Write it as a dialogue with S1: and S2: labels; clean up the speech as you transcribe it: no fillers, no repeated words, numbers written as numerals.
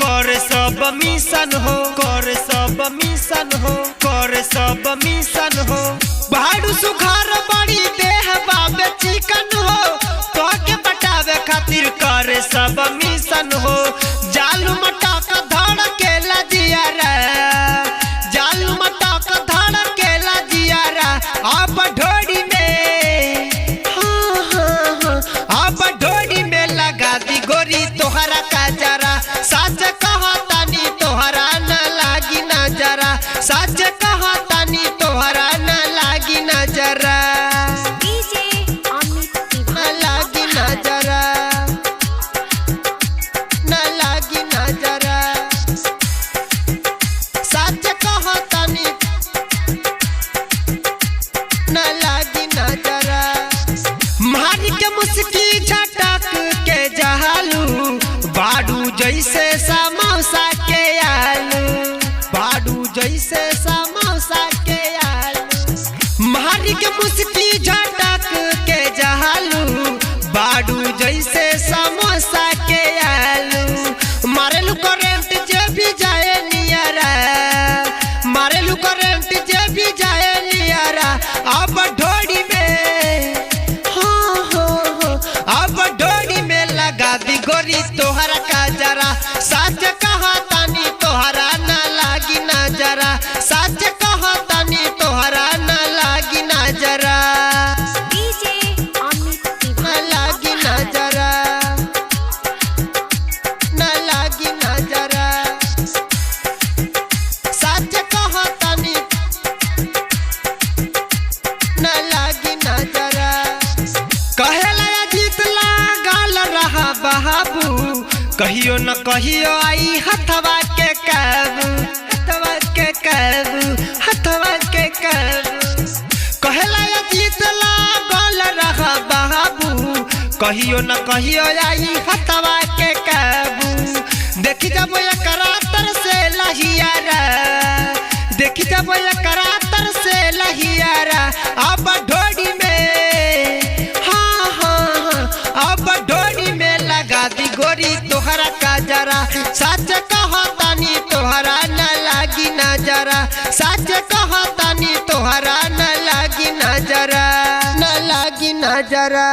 S1: कर सब मिशन हो, कर सब मिशन हो, कर सब मिशन हो। भाड़ू सुखार बड़ी देह बाबे चिकन हो, तो के बटावे खातिर कर सब मिशन हो। जालू मटक धड़ के लजिया रे, जालू मटक धड़ के लजिया रे। अब ढोड़ी में अब ढोड़ी में लगा दी गोरी तोहरा का जरा। सच कहतानी तोहरा न लागी नजरा, सच कहतानी तोहरा न लागी नजरा, न लागी नजरा, न लागी नजरा। सच कहतानी न लागी नजरा। मारी के मुस्की झटक के जहालू, बाडू जैसे समोसा के आलू, बाडू जैसे समोसा के आलू। मारी के मुस्की झटक के जहालू, बाडू जैसे समोसा के आलू। मारेलू करेंट जे भी जाए नियरा, मारेलू करेंट जे भी जाए नियरा। अब ढोड़ी में अब ढोड़ी में लगा दी गोरी तोहरा का जरा। सच कहतानी तोहरा न लागी नजरा, सच कहतानी तोहरा न लागी नजरा, न लागी नजरा, न लागी नजरा। सच कहतानी न लागी नजरा। कहेला जीत लागल रहा बाबू, कहियो न कहियो आई हथवा के काबू, हथवा के काबू, हथवा के काबू। कहेला जीत लागल रहा बाबू, कहियो न कहियो आई हथवा के काबू। देखी जब एकरा तर से लहियारा, देखी जब एकरा तर से लहियारा। अब ढोड़ी में अब ढोड़ी में लगा दी गोरी तोहरा का जरा। सच कहतानी तोहरा न लागी नजरा, सच कहतानी तोहरा न लागी नजरा, न लागी नजरा।